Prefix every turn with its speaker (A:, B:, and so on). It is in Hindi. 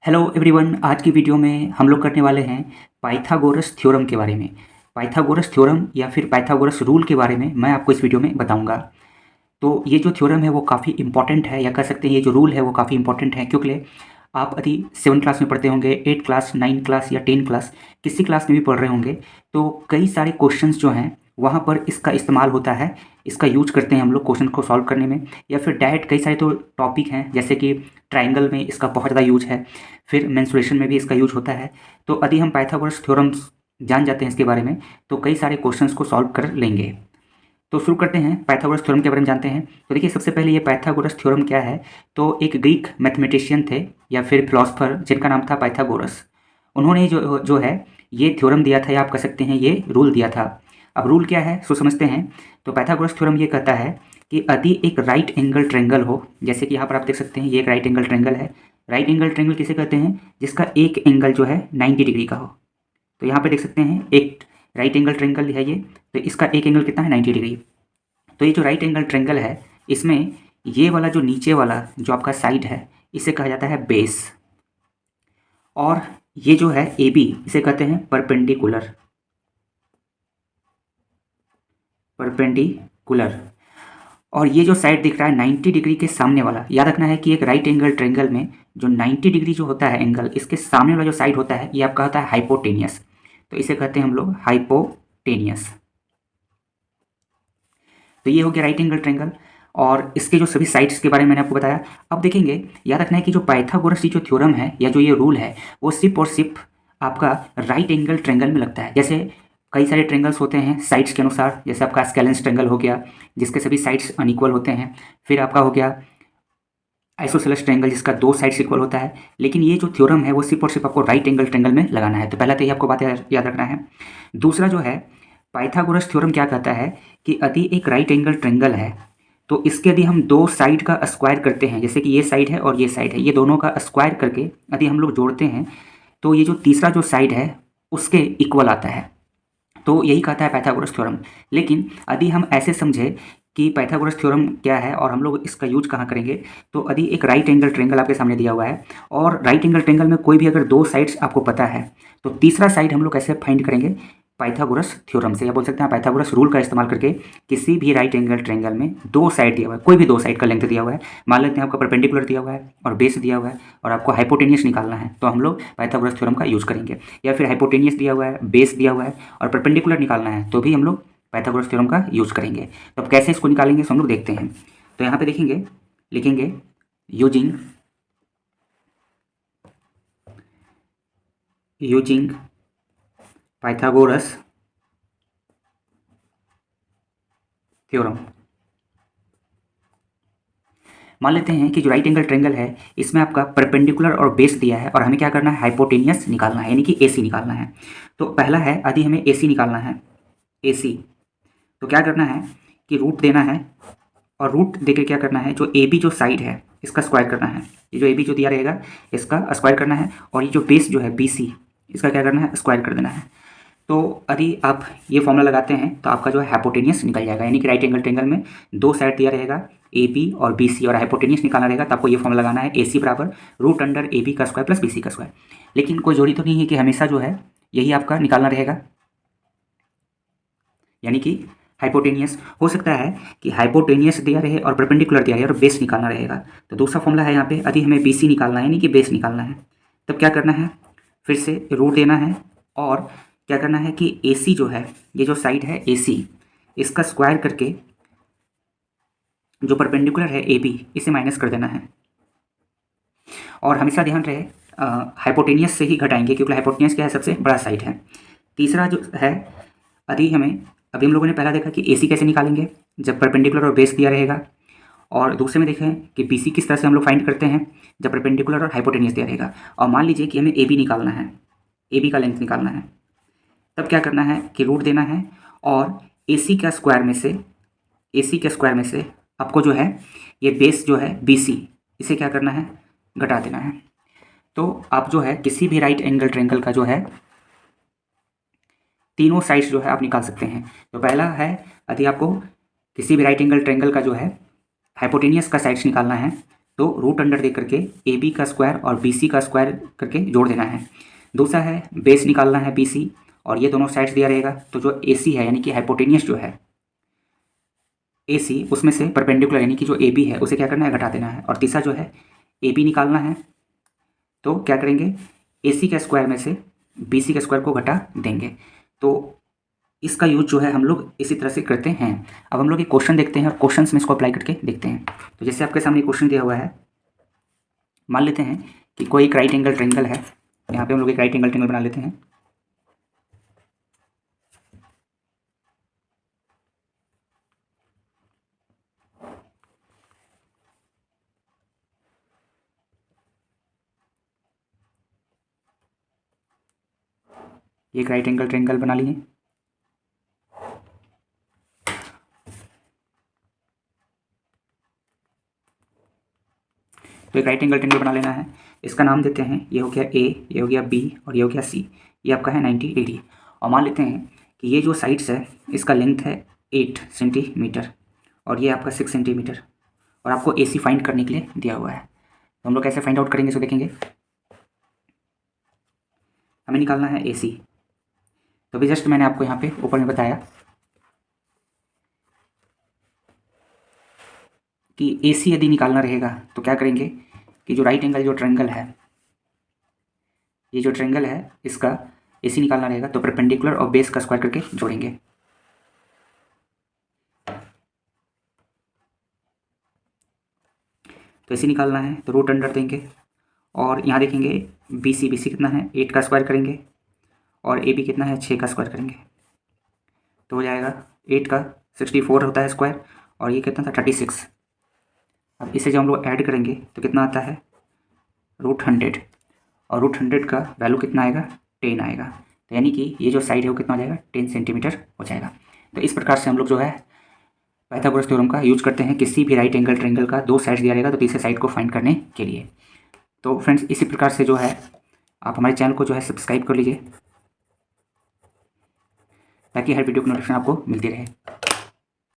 A: Hello everyone. आज की वीडियो में हम लोग करने वाले हैं पाइथागोरस थ्योरम के बारे में। पाइथागोरस थ्योरम या फिर पाइथागोरस रूल के बारे में मैं आपको इस वीडियो में बताऊंगा। तो ये जो थ्योरम है वो काफ़ी इंपॉर्टेंट है, या कह सकते हैं ये जो रूल है वो काफ़ी इंपॉर्टेंट है, क्योंकि आप यदि 7 क्लास में पढ़ते होंगे, 8 क्लास, 9 क्लास या 10 क्लास, किसी क्लास में भी पढ़ रहे होंगे, तो कई सारे क्वेश्चंस जो हैं वहाँ पर इसका इस्तेमाल होता है। इसका यूज करते हैं हम लोग क्वेश्चन को सॉल्व करने में, या फिर डायरेक्ट कई सारे तो टॉपिक हैं, जैसे कि ट्राइंगल में इसका बहुत ज़्यादा यूज है, फिर मेंसुरेशन में भी इसका यूज होता है। तो यदि हम पाइथागोरस थ्योरम्स जान जाते हैं इसके बारे में, तो कई सारे क्वेश्चंस को सॉल्व कर लेंगे। तो शुरू करते हैं, पाइथागोरस थ्योरम के बारे में जानते हैं। तो देखिए, सबसे पहले ये पाइथागोरस थ्योरम क्या है। तो एक ग्रीक मैथमेटिशियन थे या फिर फिलोसफर जिनका नाम था पाइथागोरस। उन्होंने जो जो है ये थ्योरम दिया था, या आप कह सकते हैं ये रूल दिया था। अब रूल क्या है सो समझते हैं। तो पाइथागोरस थ्योरम ये कहता है कि यदि एक राइट एंगल ट्रेंगल हो, जैसे कि यहाँ पर आप देख सकते हैं ये एक राइट एंगल ट्रेंगल है। राइट एंगल ट्रेंगल किसे कहते हैं? जिसका एक एंगल जो है 90 डिग्री का हो। तो यहाँ पे देख सकते हैं एक राइट एंगल ट्रेंगल है ये, तो इसका एक एंगल कितना है? 90 डिग्री। तो ये जो राइट एंगल ट्रेंगल है, इसमें ये वाला जो नीचे वाला जो आपका साइड है, इसे कहा जाता है बेस। और ये जो है ए बी, इसे कहते हैं परपेंडिकुलर। परपेंडिकुलर। और ये जो साइड दिख रहा है 90 डिग्री के सामने वाला, याद रखना है कि एक राइट एंगल ट्रेंगल में जो 90 डिग्री जो होता है एंगल, इसके सामने वाला जो साइड होता है ये आपका होता है हाइपोटेनियस। तो इसे कहते हैं हम लोग हाइपोटेनियस। तो ये हो गया राइट एंगल ट्रेंगल, और इसके जो सभी साइड्स के बारे में मैंने आपको बताया। अब देखेंगे, याद रखना है कि जो पाइथागोरस की जो थ्योरम है या जो ये रूल है, वो सिर्फ और सिर्फ आपका राइट एंगल ट्रेंगल में लगता है। जैसे कई सारे ट्रेंगल्स होते हैं साइड्स के अनुसार, जैसे आपका स्केलेंस ट्रेंगल हो गया जिसके सभी साइड्स अनइक्वल होते हैं। फिर आपका हो गया आइसोसेलेस ट्रेंगल जिसका दो साइड्स इक्वल होता है। लेकिन ये जो थ्योरम है वो सिर्फ और सिर्फ आपको राइट एंगल ट्रेंगल में लगाना है। तो पहला तो ये आपको बात याद रखना है। दूसरा जो है, पाइथागोरस थ्योरम क्या कहता है कि यदि एक राइट एंगल ट्रेंगल है, तो इसके यदि हम दो साइड का स्क्वायर करते हैं, जैसे कि ये साइड है और ये साइड है, ये दोनों का स्क्वायर करके यदि हम लोग जोड़ते हैं, तो ये जो तीसरा जो साइड है उसके इक्वल आता है। तो यही कहता है पाइथागोरस थ्योरम। लेकिन यदि हम ऐसे समझे कि पाइथागोरस थ्योरम क्या है और हम लोग इसका यूज कहाँ करेंगे, तो यदि एक राइट एंगल ट्रेंगल आपके सामने दिया हुआ है, और राइट एंगल ट्रेंगल में कोई भी अगर दो साइड्स आपको पता है, तो तीसरा साइड हम लोग कैसे फाइंड करेंगे? पाइथागोरस थ्योरम से, या बोल सकते हैं पाइथागोरस रूल का इस्तेमाल करके। किसी भी राइट एंगल ट्रेंगल में दो साइड दिया हुआ है, कोई भी दो साइड का लेंथ दिया हुआ है, मान लेते हैं आपका परपेंडिकुलर दिया हुआ है और बेस दिया हुआ है, और आपको हाइपोटेनियस निकालना है, तो हम लोग पाइथागोरस थ्योरम का यूज करेंगे। या फिर हाइपोटेनियस दिया हुआ है, बेस दिया हुआ है और परपेंडिकुलर निकालना है, तो भी हम लोग पाइथागोरस थ्योरम का यूज करेंगे। तो अब कैसे इसको निकालेंगे सो हम लोग देखते हैं। तो यहाँ पे देखेंगे, लिखेंगे यूजिंग पाइथागोरस थ्योरम। मान लेते हैं कि जो राइट एंगल ट्रेंगल है इसमें आपका परपेंडिकुलर और बेस दिया है, और हमें क्या करना है? हाइपोटेनियस निकालना है, यानी कि एसी निकालना है। तो पहला है, यदि हमें एसी निकालना है, एसी, तो क्या करना है कि रूट देना है, और रूट देकर क्या करना है, जो ए बी जो साइड है इसका स्क्वायर करना है। ये जो ए बी जो दिया रहेगा इसका स्क्वायर करना है, और ये जो बेस जो है बी सी, इसका क्या करना है? स्क्वायर कर देना है। तो यदि आप ये फॉर्मूला लगाते हैं तो आपका जो है हाइपोटेनियस निकल जाएगा, यानी कि राइट एंगल ट्रेंगल में दो साइड दिया रहेगा ए बी और बी सी, और हाइपोटेनियस निकालना रहेगा, तो आपको ये फॉर्मूला लगाना है ए सी बराबर रूट अंडर ए बी का स्क्वायर प्लस बी सी का स्क्वायर। लेकिन कोई जरूरी तो नहीं है कि हमेशा जो है यही आपका निकालना रहेगा, यानी कि हाइपोटेनियस। हो सकता है कि हाइपोटेनियस दिया रहे और परपेंडिकुलर दिया रहे और बेस निकालना रहेगा। तो दूसरा फॉर्मूला है यहाँ पे, यदि हमें बी सी निकालना है यानी कि बेस निकालना है, तब क्या करना है? फिर से रूट देना है, और क्या करना है कि ए सी जो है, ये जो साइड है ए सी, इसका स्क्वायर करके जो परपेंडिकुलर है ए बी, इसे माइनस कर देना है। और हमेशा ध्यान रहे हाइपोटेनियस से ही घटाएंगे, क्योंकि हाइपोटेनियस क्या है? सबसे बड़ा साइड है। तीसरा जो है, यदि हमें, अभी हम लोगों ने पहला देखा कि ए सी कैसे निकालेंगे जब परपेंडिकुलर और बेस दिया रहेगा, और दूसरे में देखें कि बी सी किस तरह से हम लोग फाइंड करते हैं जब परपेंडिकुलर और हाइपोटेनियस दिया रहेगा। और मान लीजिए कि हमें ए बी निकालना है, ए बी का लेंथ निकालना है, तब क्या करना है कि रूट देना है, और ए सी का स्क्वायर में से, ए सी के स्क्वायर में से आपको जो है ये बेस जो है बी सी, इसे क्या करना है? घटा देना है। तो आप जो है किसी भी राइट एंगल ट्रेंगल का जो है तीनों साइड्स जो है आप निकाल सकते हैं। तो पहला है, यदि आपको किसी भी राइट एंगल ट्रेंगल का जो है हाइपोटेनियस का साइड्स निकालना है, तो रूट अंडर दे करके ए बी का स्क्वायर और बी सी का स्क्वायर करके जोड़ देना है। दूसरा है बेस निकालना है बी सी, और ये दोनों साइड्स दिया रहेगा। तो जो ए सी है यानी कि हाइपोटेनियस जो है ए सी, उसमें से परपेंडिकुलर यानी कि जो ए बी है उसे क्या करना है, घटा देना है। और तीसरा जो है ए बी निकालना है, तो क्या करेंगे, ए सी के स्क्वायर में से बी सी के स्क्वायर को घटा देंगे। तो इसका यूज जो है हम लोग इसी तरह से करते हैं। अब हम लोग एक क्वेश्चन देखते हैं और क्वेश्चंस में इसको अप्लाई करके देखते हैं। तो जैसे आपके सामने क्वेश्चन दिया हुआ है, मान लेते हैं कि कोई एक राइट एंगल ट्रायंगल है। यहाँ पे हम लोग एक राइट एंगल ट्रायंगल बना लेते हैं। एक राइट एंगल ट्रायंगल बना लिए। तो एक राइट एंगल ट्रायंगल बना लेना है। इसका नाम देते हैं, ये हो गया ए, ये हो गया बी और ये हो गया सी। ये आपका है 90 डिग्री। और मान लेते हैं कि ये जो साइड्स है इसका लेंथ है 8 सेंटीमीटर और ये आपका 6 सेंटीमीटर, और आपको ए सी फाइंड करने के लिए दिया हुआ है। तो हम लोग कैसे फाइंड आउट करेंगे इसको देखेंगे। हमें निकालना है ए सी। तो अभी जस्ट मैंने आपको यहाँ पे ऊपर में बताया कि ए सी यदि निकालना रहेगा तो क्या करेंगे कि जो राइट एंगल जो ट्रायंगल है, ये जो ट्रायंगल है इसका ए सी निकालना रहेगा, तो परपेंडिकुलर और बेस का स्क्वायर करके जोड़ेंगे। तो ए सी निकालना है तो रूट अंडर देंगे, और यहाँ देखेंगे बी सी कितना है 8 का स्क्वायर करेंगे, और ए बी कितना है 6 का स्क्वायर करेंगे। तो हो जाएगा 8 का 64 होता है स्क्वायर, और ये कितना था 36। अब इसे जब हम लोग ऐड करेंगे तो कितना आता है √100, और √100 का वैल्यू कितना आएगा 10 आएगा। तो यानी कि ये जो साइड है वो कितना हो जाएगा 10 सेंटीमीटर हो जाएगा। तो इस प्रकार से हम लोग जो है पाइथागोरस थ्योरम का यूज करते हैं किसी भी राइट एंगल ट्रायंगल का 2 साइड दिया रहेगा तो तीसरे साइड को फाइंड करने के लिए। तो फ्रेंड्स इसी प्रकार से जो है आप हमारे चैनल को जो है सब्सक्राइब कर लीजिए ताकि हर वीडियो की नोटिफिकेशन आपको मिलती रहे।